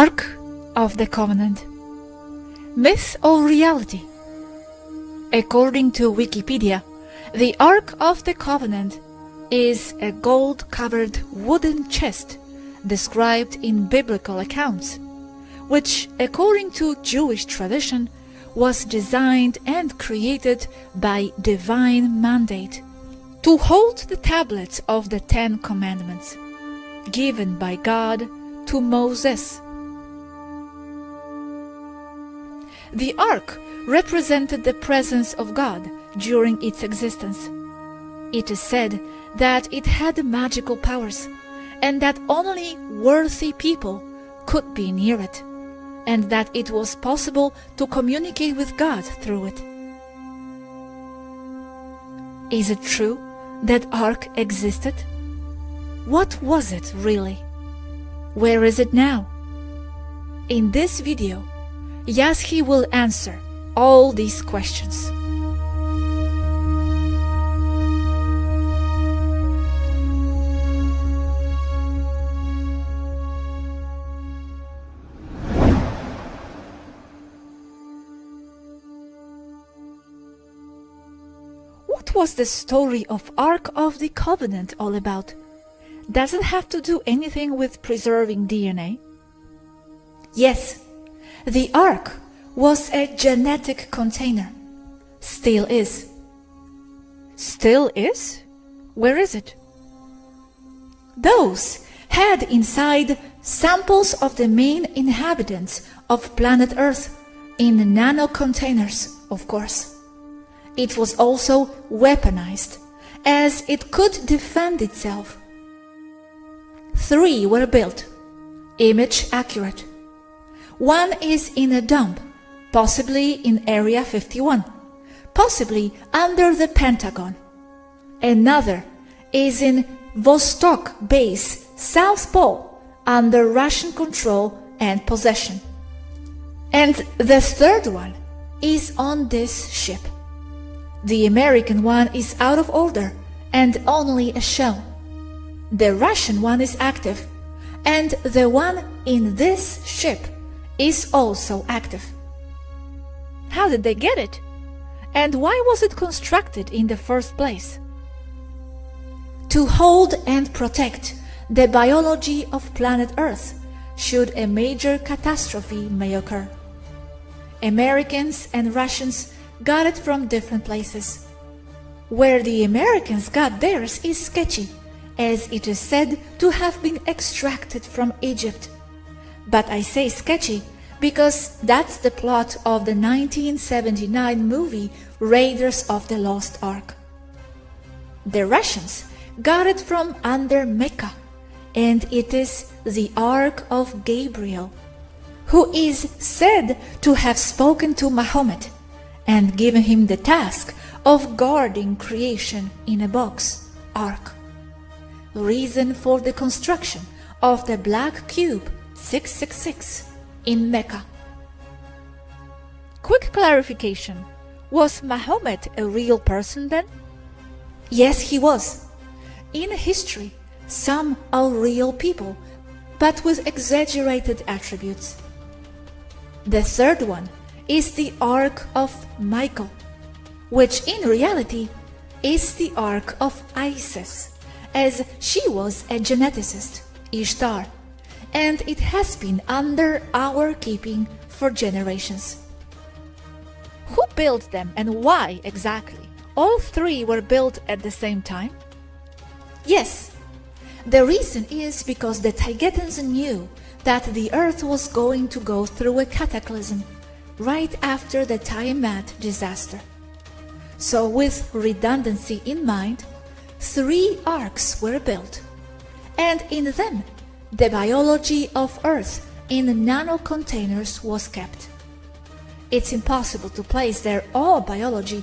Ark of the Covenant. Myth or reality? According to Wikipedia, the Ark of the Covenant is a gold-covered wooden chest described in biblical accounts, which, according to Jewish tradition, was designed and created by divine mandate to hold the tablets of the Ten Commandments, given by God to Moses. The Ark represented the presence of God during its existence. It is said that it had magical powers, and that only worthy people could be near it, and that it was possible to communicate with God through it. Is it true that Ark existed? What was it really? Where is it now? In this video, Yazhi will answer all these questions. What was the story of Ark of the Covenant all about? Does it have to do anything with preserving DNA? Yes, the Ark was a genetic container. Still is. Still is? Where is it? Those had inside samples of the main inhabitants of planet Earth in nano containers, of course. It was also weaponized, as it could defend itself. 3 were built, image accurate. One is in a dump, possibly in Area 51, possibly under the Pentagon. Another is in Vostok Base, South Pole, under Russian control and possession. And the third one is on this ship. The American one is out of order and only a shell. The Russian one is active, and the one in this ship is also active. How did they get it? And why was it constructed in the first place? To hold and protect the biology of planet Earth should a major catastrophe may occur. Americans and Russians got it from different places. Where the Americans got theirs is sketchy, as it is said to have been extracted from Egypt. But I say sketchy because that's the plot of the 1979 movie Raiders of the Lost Ark. The Russians got it from under Mecca, and it is the Ark of Gabriel, who is said to have spoken to Mahomet and given him the task of guarding creation in a box, Ark. Reason for the construction of the Black Cube 666 in Mecca. Quick clarification. Was Mahomet a real person then? Yes, he was. In history, some are real people, but with exaggerated attributes. The third one is the Ark of Michael, which in reality is the Ark of Isis, as she was a geneticist, Ishtar, and it has been under our keeping for generations. Who built them and why exactly? All 3 were built at the same time? Yes, the reason is because the Taygetans knew that the Earth was going to go through a cataclysm right after the Tiamat disaster. So with redundancy in mind, 3 arks were built, and in them the biology of Earth in nano containers was kept. It's impossible to place there all biology,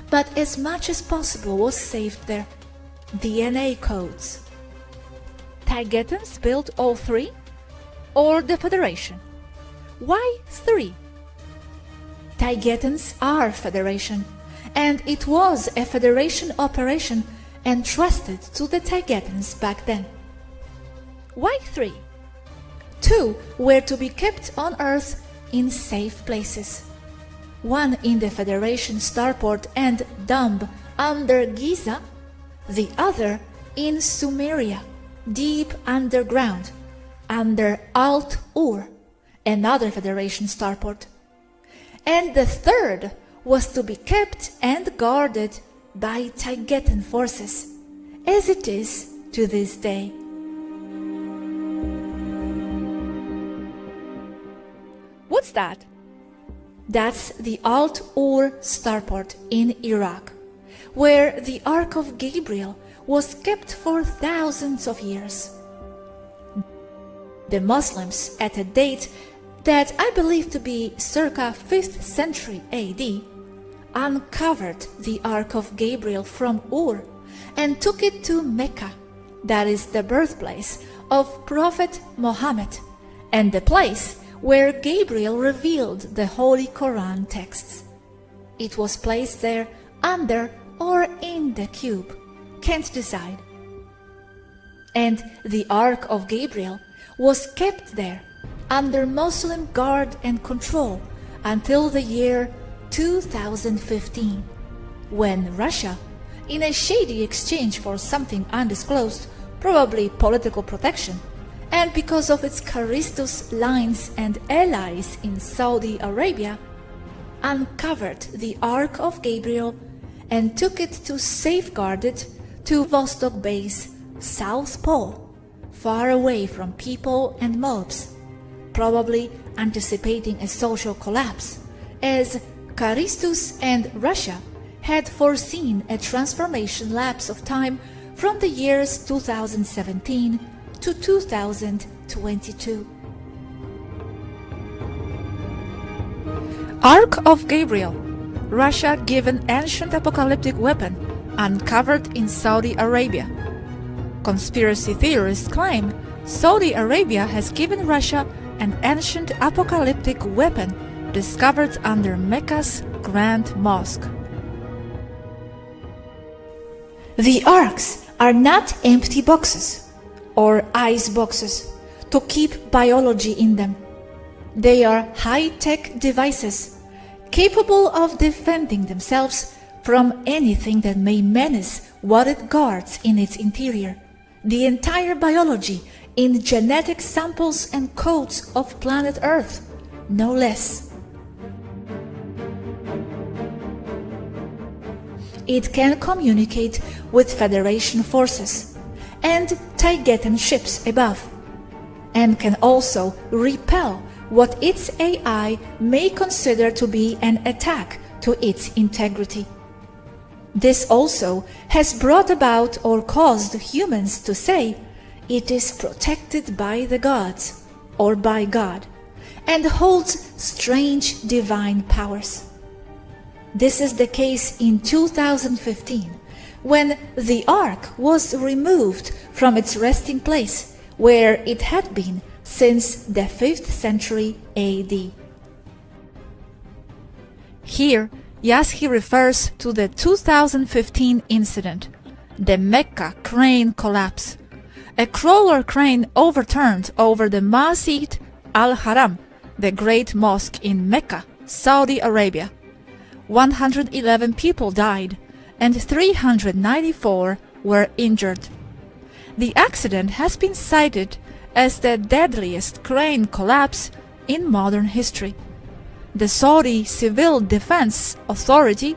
but as much as possible was saved there. DNA codes. Taygetans built all 3? Or the Federation? Why 3? Taygetans are Federation, and it was a Federation operation entrusted to the Taygetans back then. Why 3? two were to be kept on Earth in safe places. One in the Federation starport and dump under Giza, the other in Sumeria, deep underground, under Alt-Ur, another Federation starport. And the third was to be kept and guarded by Taygetan forces, as it is to this day. What's that? That's the Alt-Ur starport in Iraq, where the Ark of Gabriel was kept for thousands of years. The Muslims, at a date that I believe to be circa 5th century AD, uncovered the Ark of Gabriel from Ur and took it to Mecca, that is the birthplace of Prophet Muhammad and the place where Gabriel revealed the Holy Quran texts. It was placed there under or in the cube, can't decide. And the Ark of Gabriel was kept there under Muslim guard and control until the year 2015, when Russia, in a shady exchange for something undisclosed, probably political protection, and because of its Christus lines and allies in Saudi Arabia, uncovered the Ark of Gabriel and took it to safeguard it to Vostok Base, South Pole, far away from people and mobs, probably anticipating a social collapse, as Christus and Russia had foreseen a transformation lapse of time from the years 2017 to 2022. Ark of Gabriel, Russia given ancient apocalyptic weapon uncovered in Saudi Arabia. Conspiracy theorists claim Saudi Arabia has given Russia an ancient apocalyptic weapon discovered under Mecca's Grand Mosque. The arks are not empty boxes or ice boxes to keep biology in them. They are high-tech devices capable of defending themselves from anything that may menace what it guards in its interior, the entire biology in genetic samples and codes of planet Earth, no less. It can communicate with Federation forces and Taygetan ships above, and can also repel what its AI may consider to be an attack to its integrity. This also has brought about or caused humans to say it is protected by the gods or by God and holds strange divine powers. This is the case in 2015, when the Ark was removed from its resting place, where it had been since the 5th century AD. Here, Yazhi refers to the 2015 incident, the Mecca crane collapse. A crawler crane overturned over the Masjid al-Haram, the Great Mosque in Mecca, Saudi Arabia. 111 people died and 394 were injured. The accident has been cited as the deadliest crane collapse in modern history. The Saudi Civil Defense Authority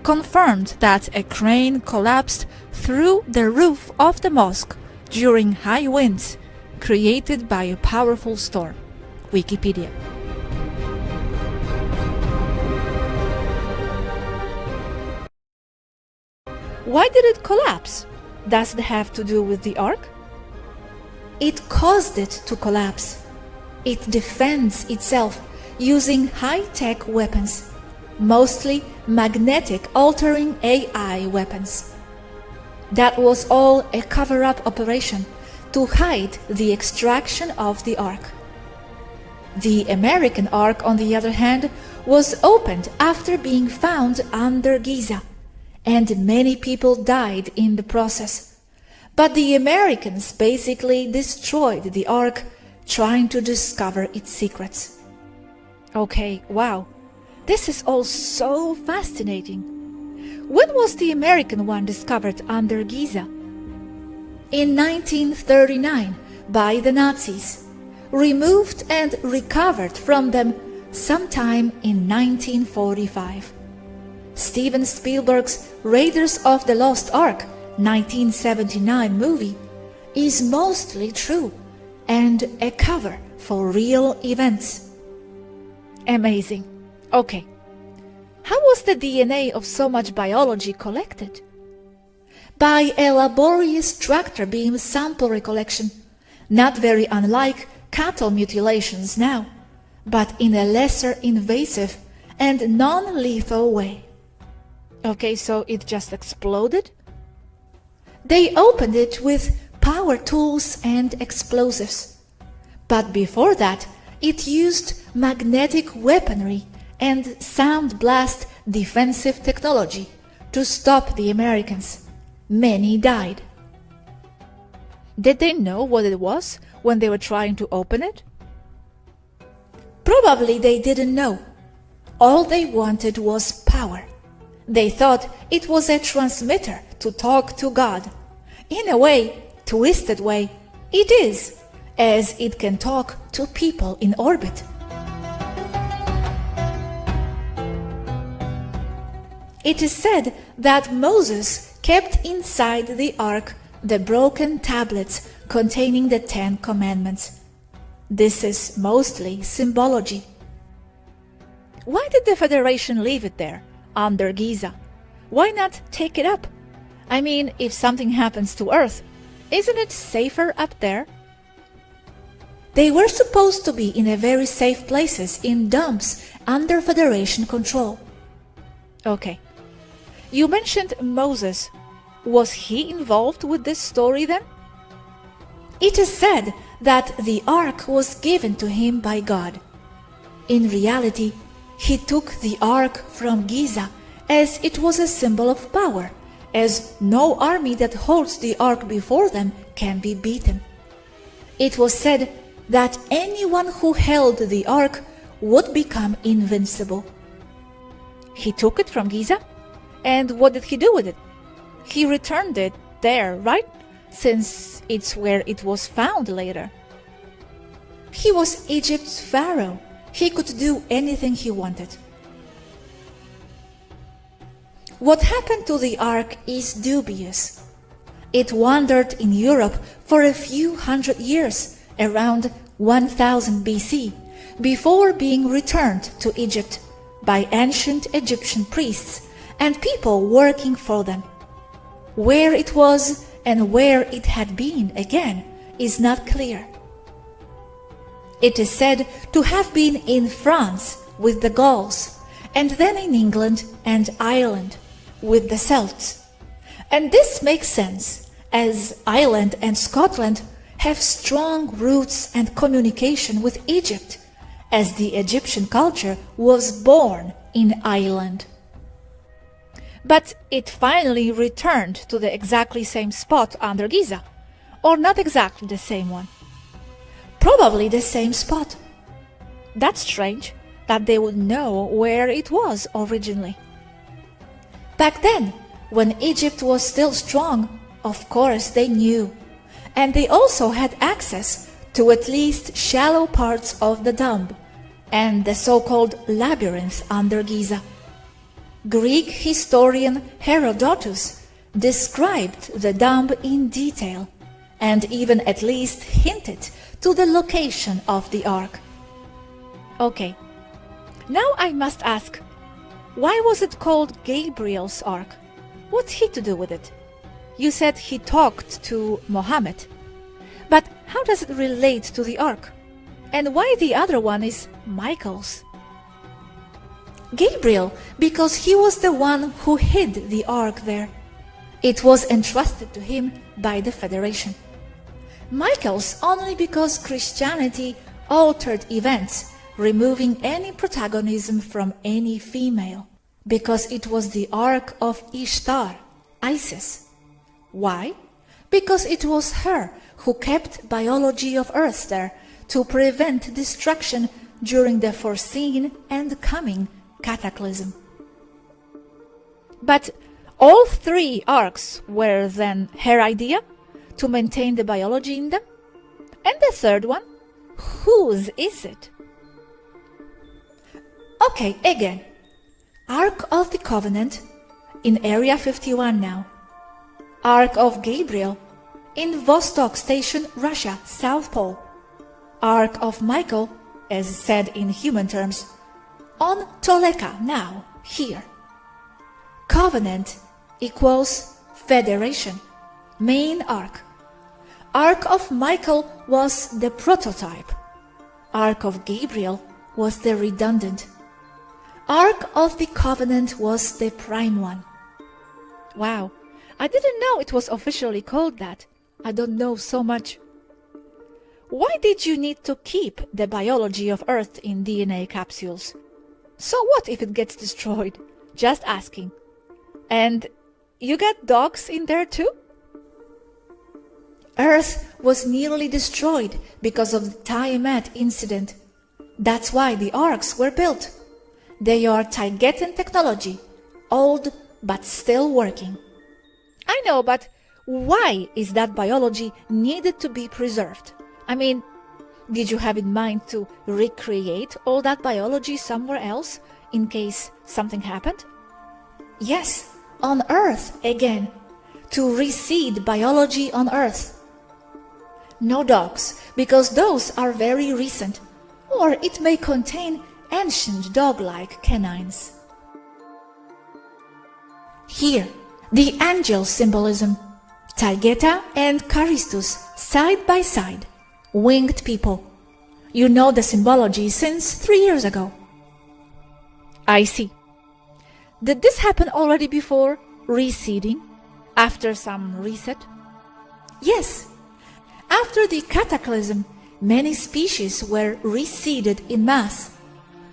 confirmed that a crane collapsed through the roof of the mosque during high winds created by a powerful storm. Wikipedia. Why did it collapse? Does it have to do with the Ark? It caused it to collapse. It defends itself using high-tech weapons, mostly magnetic altering AI weapons. That was all a cover-up operation to hide the extraction of the Ark. The American Ark, on the other hand, was opened after being found under Giza, and many people died in the process. But the Americans basically destroyed the Ark, trying to discover its secrets. Okay, wow. This is all so fascinating. When was the American one discovered under Giza? In 1939 by the Nazis, removed and recovered from them sometime in 1945. Steven Spielberg's Raiders of the Lost Ark 1979 movie is mostly true and a cover for real events. Amazing. Okay. How was the DNA of so much biology collected? By a laborious tractor beam sample recollection, not very unlike cattle mutilations now, but in a lesser invasive and non-lethal way. Okay, so it just exploded? They opened it with power tools and explosives. But before that, it used magnetic weaponry and sound blast defensive technology to stop the Americans. Many died. Did they know what it was when they were trying to open it? Probably they didn't know. All they wanted was power. They thought it was a transmitter to talk to God. In a way, twisted way, it is, as it can talk to people in orbit. It is said that Moses kept inside the ark the broken tablets containing the 10 Commandments. This is mostly symbology. Why did the Federation leave it there, under Giza? Why not take it up? I mean, if something happens to Earth, isn't it safer up there? They were supposed to be in a very safe places in dumps under Federation control. Okay. You mentioned Moses. Was he involved with this story then? It is said that the ark was given to him by God. In reality, he took the ark from Giza as it was a symbol of power, as no army that holds the ark before them can be beaten. It was said that anyone who held the ark would become invincible. He took it from Giza? And what did he do with it? He returned it there, right? Since it's where it was found later. He was Egypt's pharaoh. He could do anything he wanted. What happened to the ark is dubious. It wandered in Europe for a few hundred years, around 1000 BC, before being returned to Egypt by ancient Egyptian priests and people working for them. Where it was and where it had been again is not clear. It is said to have been in France with the Gauls, and then in England and Ireland with the Celts. And this makes sense, as Ireland and Scotland have strong roots and communication with Egypt, as the Egyptian culture was born in Ireland. But it finally returned to the exactly same spot under Giza, or not exactly the same one? Probably the same spot. That's strange that they would know where it was originally. Back then, when Egypt was still strong, of course they knew. And they also had access to at least shallow parts of the dump and the so-called labyrinth under Giza. Greek historian Herodotus described the dump in detail and even at least hinted to the location of the ark. Okay, now I must ask, why was it called Gabriel's Ark? What's he to do with it? You said he talked to Mohammed. But how does it relate to the ark? And why the other one is Michael's? Gabriel, because he was the one who hid the ark there. It was entrusted to him by the Federation. Michael's only because Christianity altered events, removing any protagonism from any female, because it was the ark of Ishtar, Isis. Why? Because it was her who kept biology of Earth there to prevent destruction during the foreseen and coming cataclysm. But all 3 arcs were then her idea to maintain the biology in them? And the 3rd one, whose is it? Okay, again. Ark of the Covenant in Area 51 now. Ark of Gabriel in Vostok Station, Russia, South Pole. Ark of Michael, as said in human terms, on Toleka now, here. Covenant equals Federation, main ark. Ark of Michael was the prototype. Ark of Gabriel was the redundant. Ark of the Covenant was the prime one. Wow, I didn't know it was officially called that. I don't know so much. Why did you need to keep the biology of Earth in DNA capsules? So what if it gets destroyed? Just asking. And you got dogs in there too? Earth was nearly destroyed because of the Tiamat incident. That's why the arks were built. They are Taigetan technology, old but still working. I know, but why is that biology needed to be preserved? I mean, did you have in mind to recreate all that biology somewhere else in case something happened? Yes, on Earth again, to reseed biology on Earth. No dogs, because those are very recent, or it may contain ancient dog-like canines. Here, the angel symbolism, Taygeta and Charistus side by side, winged people. You know the symbology since 3 years ago. I see. Did this happen already before reseeding, after some reset? Yes. After the cataclysm, many species were reseeded in mass,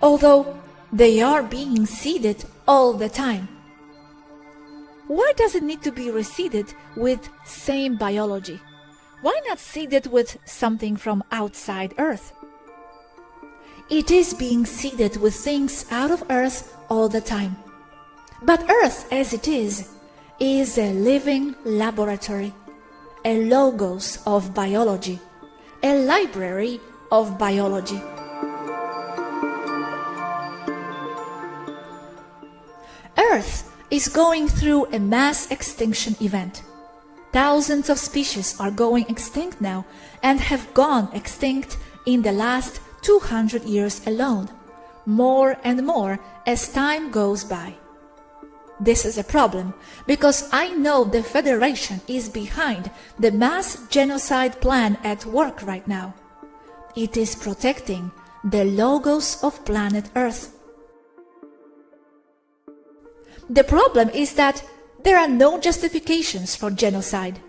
although they are being seeded all the time. Why does it need to be reseeded with same biology? Why not seed it with something from outside Earth? It is being seeded with things out of Earth all the time. But Earth as it is a living laboratory, a logos of biology, a library of biology. Earth is going through a mass extinction event. Thousands of species are going extinct now and have gone extinct in the last 200 years alone, more and more as time goes by. This is a problem because I know the Federation is behind the mass genocide plan at work right now. It is protecting the logos of planet Earth. The problem is that there are no justifications for genocide.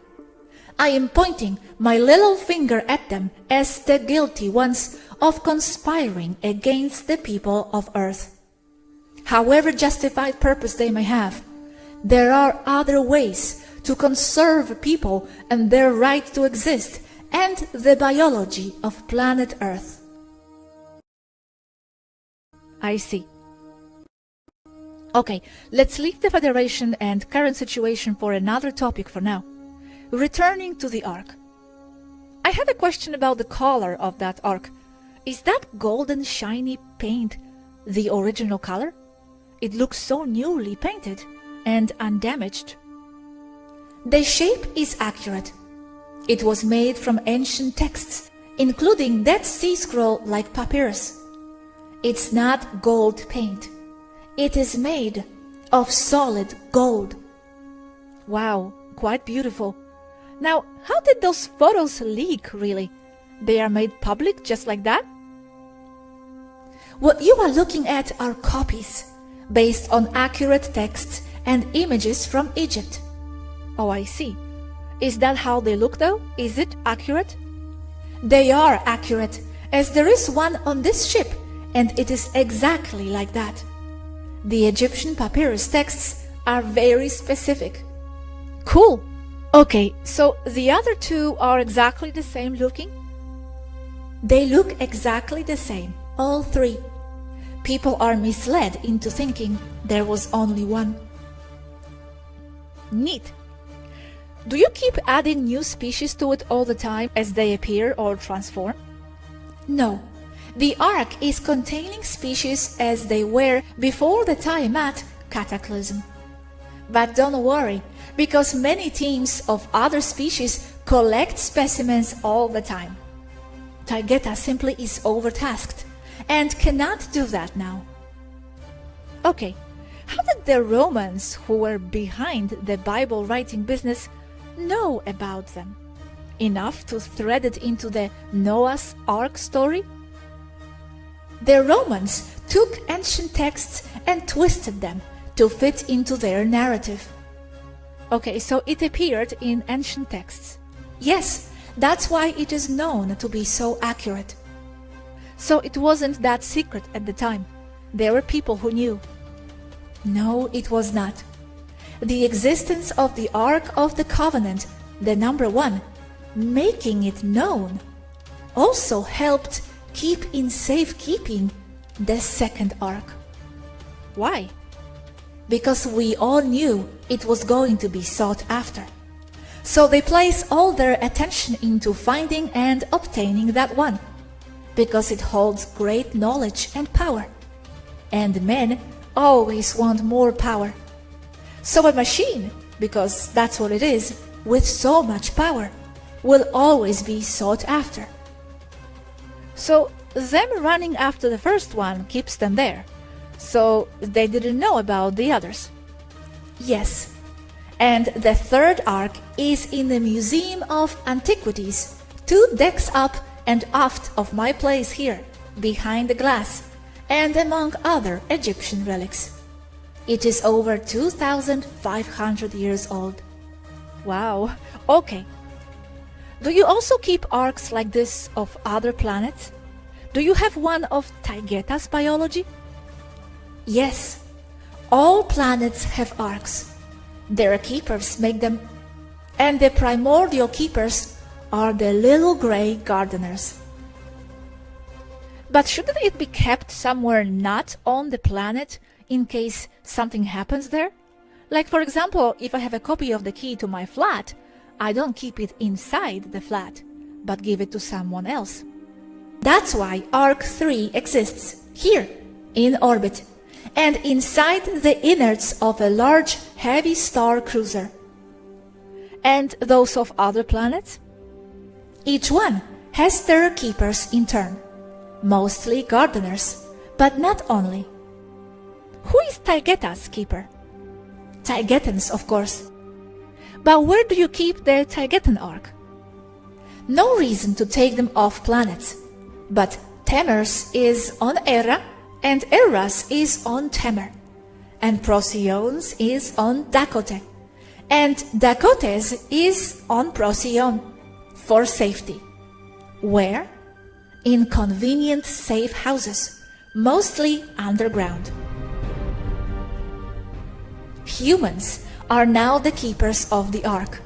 I am pointing my little finger at them as the guilty ones of conspiring against the people of Earth. However justified purpose they may have, there are other ways to conserve people and their right to exist and the biology of planet Earth. I see. Okay, let's leave the Federation and current situation for another topic for now. Returning to the Ark. I have a question about the color of that Ark. Is that golden shiny paint the original color? It looks so newly painted and undamaged. The shape is accurate. It was made from ancient texts, including Dead Sea Scroll-like papyrus. It's not gold paint. It is made of solid gold. Wow, quite beautiful. Now, how did those photos leak, really? They are made public just like that? What you are looking at are copies, based on accurate texts and images from Egypt. Oh, I see. Is that how they look, though? Is it accurate? They are accurate, as there is one on this ship, and it is exactly like that. The Egyptian papyrus texts are very specific. Cool. Okay, so the other two are exactly the same looking? They look exactly the same, all three. People are misled into thinking there was only one. Neat. Do you keep adding new species to it all the time as they appear or transform? No. The Ark is containing species as they were before the Tiamat cataclysm. But don't worry, because many teams of other species collect specimens all the time. Taygeta simply is overtasked and cannot do that now. Okay, how did the Romans, who were behind the Bible writing business, know about them? Enough to thread it into the Noah's Ark story? The Romans took ancient texts and twisted them to fit into their narrative. Okay, so it appeared in ancient texts. Yes, that's why it is known to be so accurate. So it wasn't that secret at the time. There were people who knew. No, it was not. The existence of the Ark of the Covenant, the number 1, making it known, also helped keep in safekeeping the second Ark. Why? Because we all knew it was going to be sought after. So they place all their attention into finding and obtaining that one, because it holds great knowledge and power. And men always want more power. So a machine, because that's what it is, with so much power, will always be sought after. So them running after the first one keeps them there. So they didn't know about the others. Yes. And the third Ark is in the Museum of Antiquities, 2 decks up and aft of my place here, behind the glass, and among other Egyptian relics. It is over 2,500 years old. Wow, okay. Do you also keep arks like this of other planets? Do you have one of Taygeta's biology? Yes, all planets have arks. Their keepers make them, and the primordial keepers are the little grey gardeners. But shouldn't it be kept somewhere not on the planet in case something happens there? Like, for example, if I have a copy of the key to my flat, I don't keep it inside the flat, but give it to someone else. That's why Ark 3 exists, here, in orbit, and inside the innards of a large, heavy star cruiser. And those of other planets? Each one has their keepers in turn, mostly gardeners, but not only. Who is Taygeta's keeper? Taygetans, of course. But where do you keep the Taygetan Ark? No reason to take them off planets, but Temers is on Era, and Eras is on Temer, and Procyon's is on Dakote, and Dakotes is on Procyon, for safety. Where? In convenient safe houses, mostly underground. Humans are now the keepers of the Ark,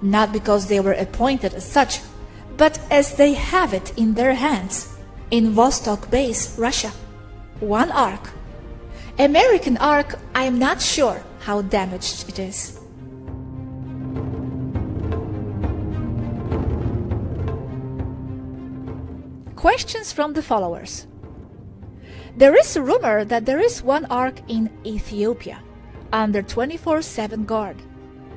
not because they were appointed as such, but as they have it in their hands, in Vostok Base, Russia. 1 Ark. American Ark, I am not sure how damaged it is. Questions from the followers. There is a rumor that there is 1 Ark in Ethiopia, under 24/7 guard,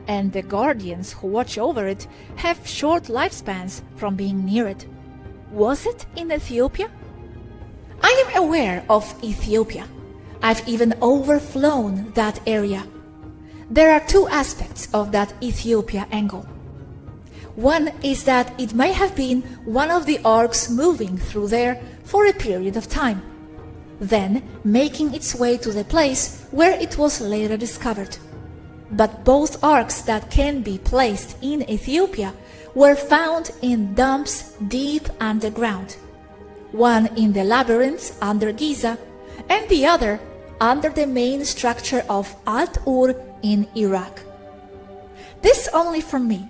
and the guardians who watch over it have short lifespans from being near it. Was it in Ethiopia? I am aware of Ethiopia. I've even overflown that area. There are 2 aspects of that Ethiopia angle. One is that it may have been one of the arks moving through there for a period of time, then making its way to the place where it was later discovered. But both arks that can be placed in Ethiopia were found in dumps deep underground, one in the labyrinth under Giza, and the other under the main structure of Al-Ur in Iraq. This only from me.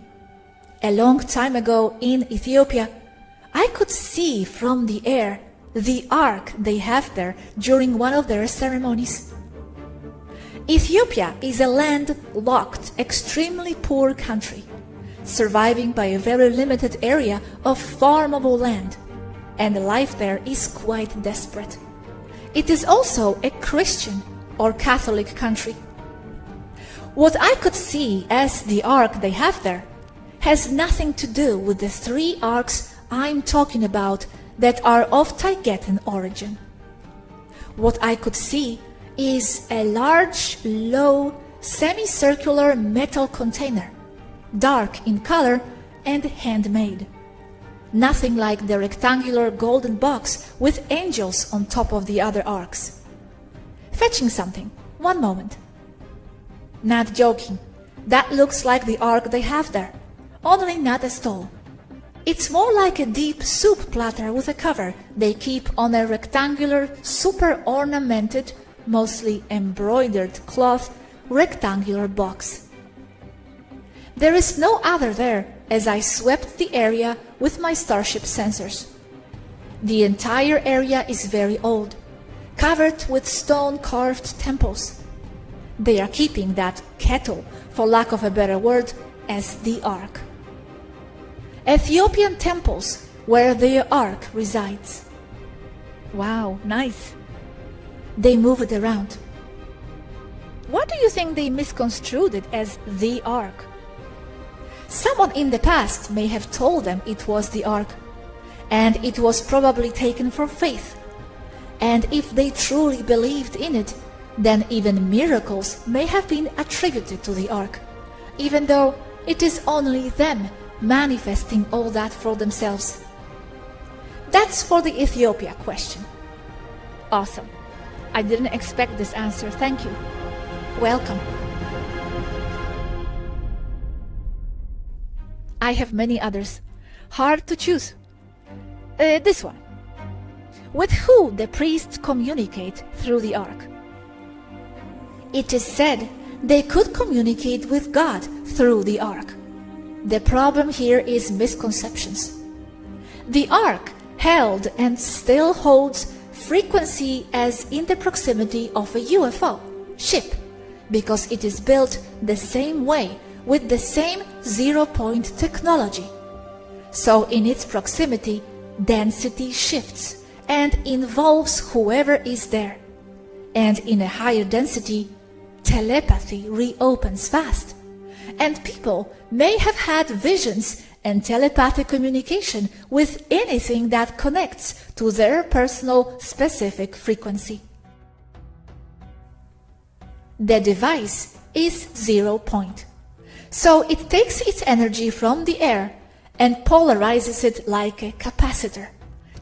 A long time ago in Ethiopia, I could see from the air the ark they have there during one of their ceremonies. Ethiopia is a landlocked, extremely poor country, surviving by a very limited area of farmable land, and life there is quite desperate. It is also a Christian or Catholic country. What I could see as the ark they have there has nothing to do with the 3 arks I'm talking about that are of Taygetan origin. What I could see is a large, low, semicircular metal container, dark in color and handmade. Nothing like the rectangular golden box with angels on top of the other arks. Fetching something. One moment. Not joking. That looks like the ark they have there, only not as tall. It's more like a deep soup platter with a cover they keep on a rectangular, super ornamented, mostly embroidered cloth, rectangular box. There is no other there as I swept the area with my starship sensors. The entire area is very old, covered with stone-carved temples. They are keeping that kettle, for lack of a better word, as the ark. Ethiopian temples where the ark resides. Wow, nice. They move it around. What do you think they misconstrued it as the ark? Someone in the past may have told them it was the ark, and it was probably taken for faith. And if they truly believed in it, then even miracles may have been attributed to the ark, even though it is only them manifesting all that for themselves. That's for the Ethiopia question. Awesome. I didn't expect this answer. Thank you. Welcome. I have many others. Hard to choose. This one. With who the priests communicate through the ark? It is said they could communicate with God through the ark. The problem here is misconceptions. The ark held and still holds frequency as in the proximity of a UFO ship, because it is built the same way with the same zero-point technology. So in its proximity, density shifts and involves whoever is there. And in a higher density, telepathy reopens fast. And people may have had visions and telepathic communication with anything that connects to their personal specific frequency. The device is 0 point. So it takes its energy from the air and polarizes it like a capacitor,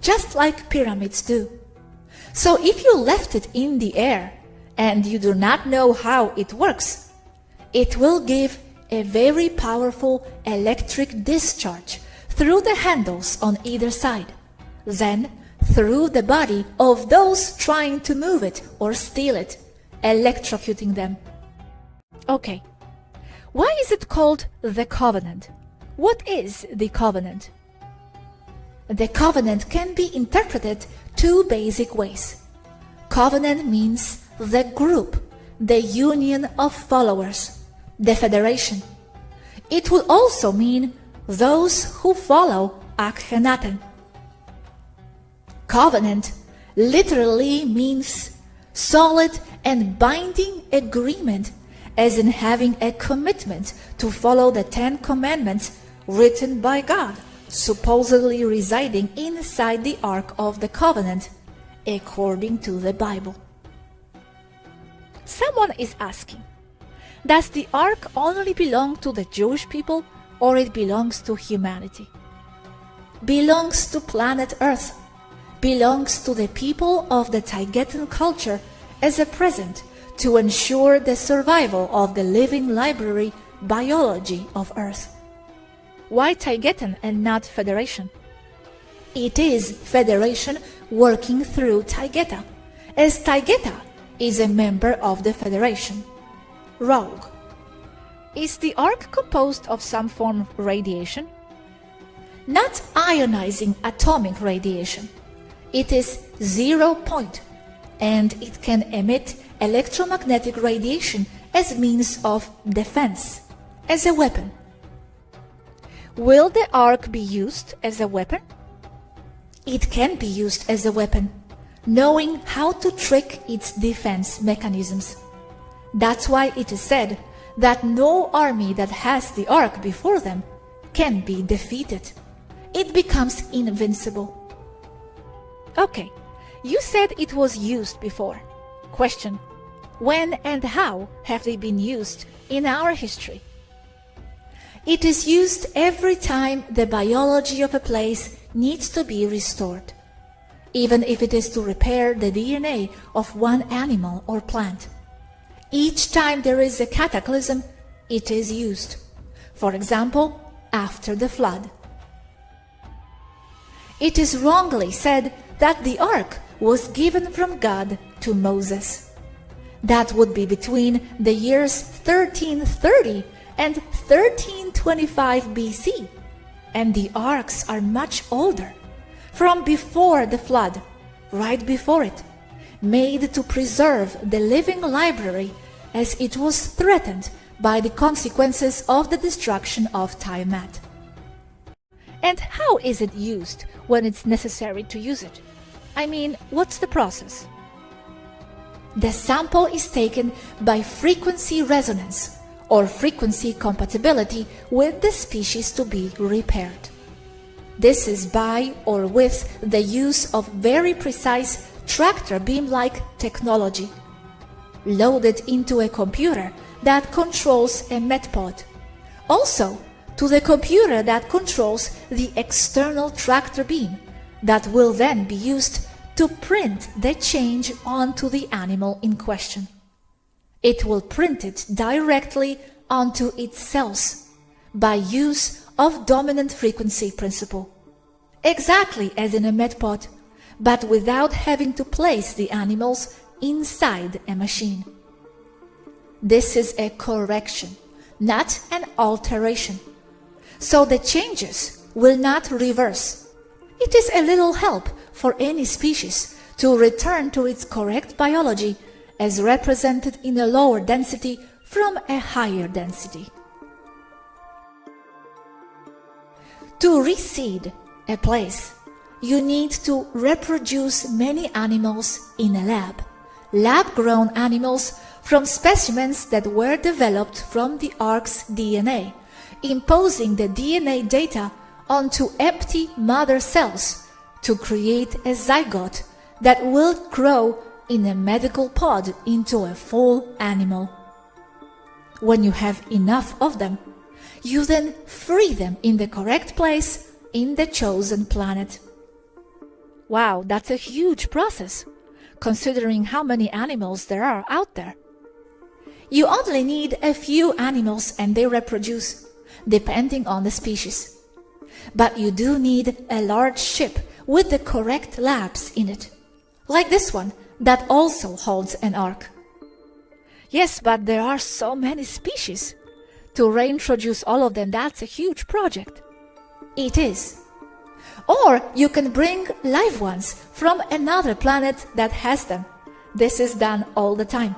just like pyramids do. So if you left it in the air and you do not know how it works, it will give a very powerful electric discharge through the handles on either side, then through the body of those trying to move it or steal it, electrocuting them. Okay. Why is it called the Covenant? What is the Covenant? The covenant can be interpreted 2 basic ways. Covenant means the group, the union of followers, the federation. It will also mean those who follow Akhenaten. Covenant literally means solid and binding agreement, as in having a commitment to follow the 10 commandments written by God, supposedly residing inside the Ark of the Covenant, according to the Bible. Someone is asking, does the Ark only belong to the Jewish people, or it belongs to humanity? Belongs to planet Earth. Belongs to the people of the Taygetan culture as a present to ensure the survival of the living library biology of Earth. Why Taygetan and not Federation? It is Federation working through Taygeta, as Taygeta is a member of the Federation. Rogue. Is the Ark composed of some form of radiation? Not ionizing atomic radiation. It is 0 point, and it can emit electromagnetic radiation as means of defense, as a weapon. Will the ark be used as a weapon? It can be used as a weapon, knowing how to trick its defense mechanisms. That's why it is said that no army that has the ark before them can be defeated. It becomes invincible. Okay, you said it was used before. Question: when and how have they been used in our history? It is used every time the biology of a place needs to be restored, even if it is to repair the DNA of one animal or plant. Each time there is a cataclysm, it is used. For example, after the flood. It is wrongly said that the ark was given from God to Moses. That would be between the years 1330 and 1325 BC, and the arks are much older, from before the flood, right before it, made to preserve the living library as it was threatened by the consequences of the destruction of Tiamat. And how is it used when it's necessary to use it? I mean, what's the process? The sample is taken by frequency resonance, or frequency compatibility with the species to be repaired. This is by or with the use of very precise tractor beam-like technology, loaded into a computer that controls a metpod, also to the computer that controls the external tractor beam that will then be used to print the change onto the animal in question. It will print it directly onto its cells by use of dominant frequency principle, exactly as in a metpod, but without having to place the animals inside a machine. This is a correction, not an alteration. So the changes will not reverse. It is a little help for any species to return to its correct biology as represented in a lower density from a higher density. To reseed a place, you need to reproduce many animals in a lab, lab-grown animals from specimens that were developed from the ark's DNA, imposing the DNA data onto empty mother cells to create a zygote that will grow in a medical pod into a full animal. When you have enough of them, you then free them in the correct place in the chosen planet. Wow, that's a huge process, considering how many animals there are out there. You only need a few animals and they reproduce, depending on the species. But you do need a large ship with the correct labs in it, like this one that also holds an ark. Yes, but there are so many species. To reintroduce all of them, that's a huge project. It is. Or you can bring live ones from another planet that has them. This is done all the time.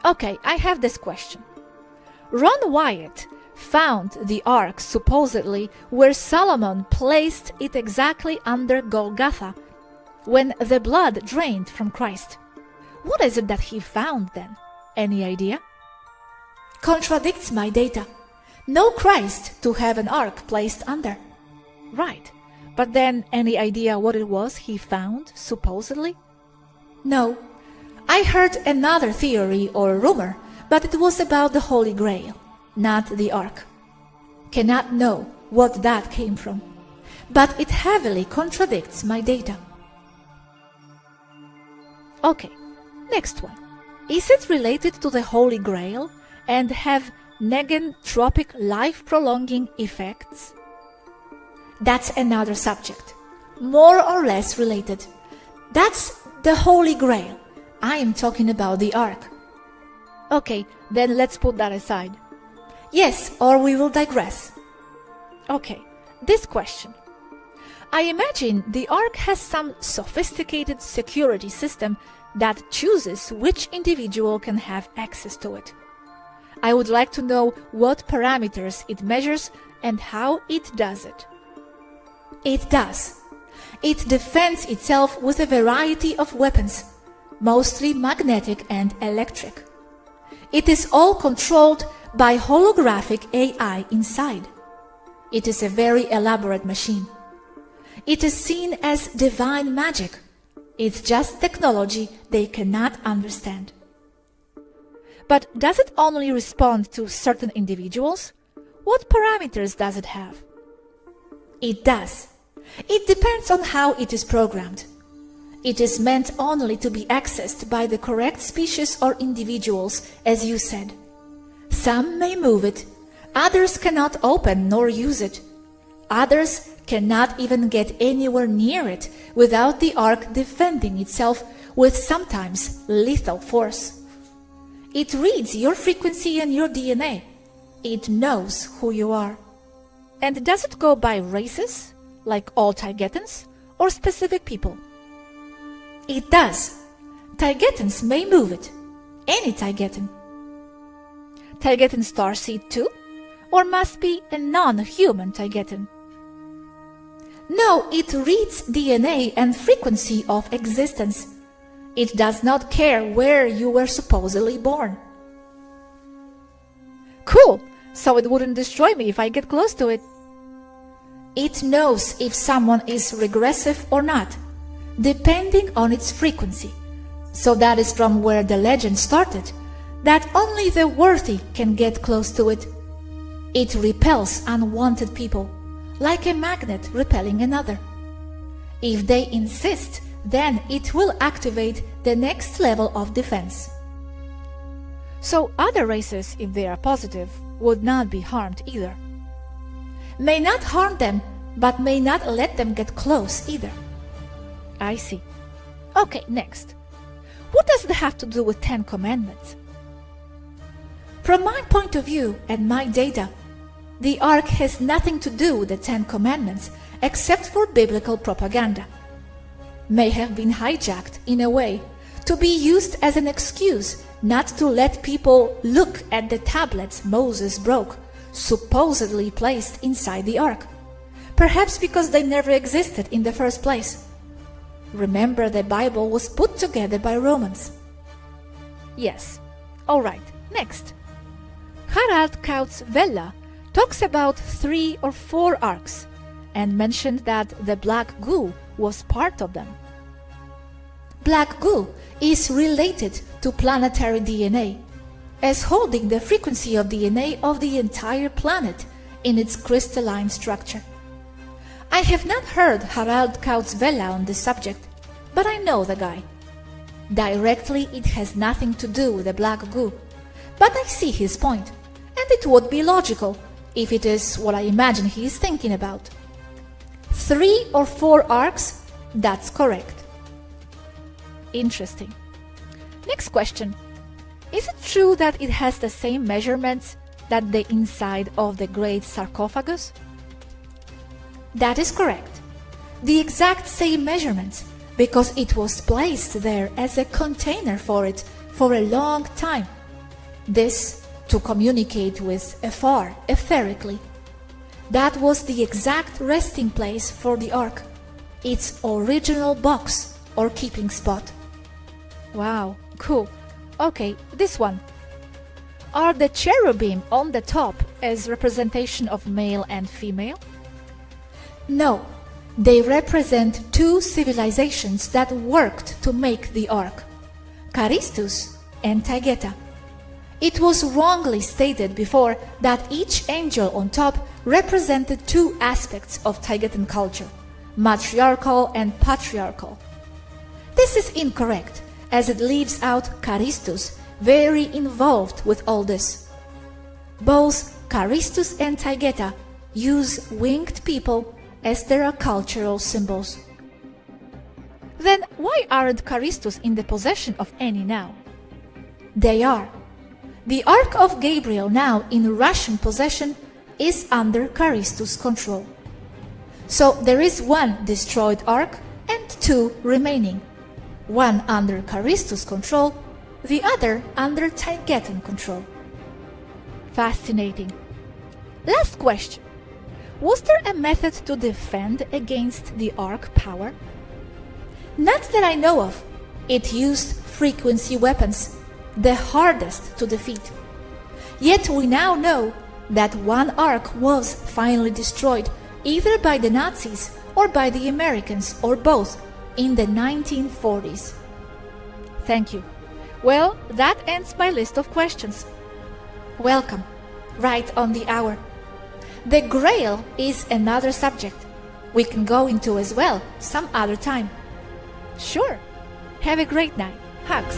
Okay, I have this question. Ron Wyatt found the ark supposedly where Solomon placed it exactly under Golgotha when the blood drained from Christ. What is it that he found then? Any idea? Contradicts my data. No Christ to have an ark placed under. Right. But then any idea what it was he found, supposedly? No. I heard another theory or rumor, but it was about the Holy Grail, not the ark. Cannot know what that came from, but it heavily contradicts my data. Okay, next one. Is it related to the Holy Grail and have negentropic life-prolonging effects? That's another subject, more or less related. That's the Holy Grail. I am talking about the ark. Okay, then let's put that aside. Yes, or we will digress. Okay, this question. I imagine the Ark has some sophisticated security system that chooses which individual can have access to it. I would like to know what parameters it measures and how it does it. It does. It defends itself with a variety of weapons, mostly magnetic and electric. It is all controlled by holographic AI inside. It is a very elaborate machine. It is seen as divine magic. It's just technology they cannot understand. But does it only respond to certain individuals? What parameters does it have? It does. It depends on how it is programmed. It is meant only to be accessed by the correct species or individuals, as you said. Some may move it, others cannot open nor use it. Others cannot even get anywhere near it without the Ark defending itself with sometimes lethal force. It reads your frequency and your DNA. It knows who you are. And does it go by races, like all Taigetans, or specific people? It does. Taigetans may move it. Any Taigetan. Taigetan Starseed too? Or must be a non-human Taigetan? No, it reads DNA and frequency of existence. It does not care where you were supposedly born. Cool! So it wouldn't destroy me if I get close to it. It knows if someone is regressive or not, depending on its frequency. So that is from where the legend started, that only the worthy can get close to it. It repels unwanted people, like a magnet repelling another. If they insist, then it will activate the next level of defense. So other races, if they are positive, would not be harmed either. May not harm them, but may not let them get close either. I see. Okay, next. What does it have to do with 10 Commandments? From my point of view and my data, the Ark has nothing to do with the 10 Commandments except for biblical propaganda. May have been hijacked in a way to be used as an excuse not to let people look at the tablets Moses broke, supposedly placed inside the Ark. Perhaps because they never existed in the first place. Remember, the Bible was put together by Romans. Yes. Alright, next. Harald Kautz-Vella talks about 3 or 4 arcs and mentioned that the black goo was part of them. Black goo is related to planetary DNA, as holding the frequency of DNA of the entire planet in its crystalline structure. I have not heard Harald Kautz-Vella on this subject, but I know the guy. Directly it has nothing to do with the black goo, but I see his point, and it would be logical if it is what I imagine he is thinking about. 3 or 4 arcs, that's correct. Interesting. Next question. Is it true that it has the same measurements that the inside of the Great Sarcophagus? That is correct. The exact same measurements, because it was placed there as a container for it for a long time. This to communicate with afar, etherically. That was the exact resting place for the Ark, its original box or keeping spot. Wow, cool. Okay, this one. Are the cherubim on the top as representation of male and female? No, they represent 2 civilizations that worked to make the Ark, Charistus and Taygeta. It was wrongly stated before that each angel on top represented 2 aspects of Taygetan culture, matriarchal and patriarchal. This is incorrect, as it leaves out Charistus, very involved with all this. Both Charistus and Taygeta use winged people as their cultural symbols. Then why aren't Charistus in the possession of any now? They are. The Ark of Gabriel, now in Russian possession, is under Charistus' control. So there is one destroyed Ark and two remaining, one under Charistus' control, the other under Taygetan control. Fascinating. Last question. Was there a method to defend against the Ark power? Not that I know of. It used frequency weapons, the hardest to defeat. Yet we now know that one Ark was finally destroyed, either by the Nazis or by the Americans, or both, in the 1940s. Thank you. Well, that ends my list of questions. Welcome. Right on the hour. The Grail is another subject we can go into as well some other time. Sure. Have a great night. Hugs.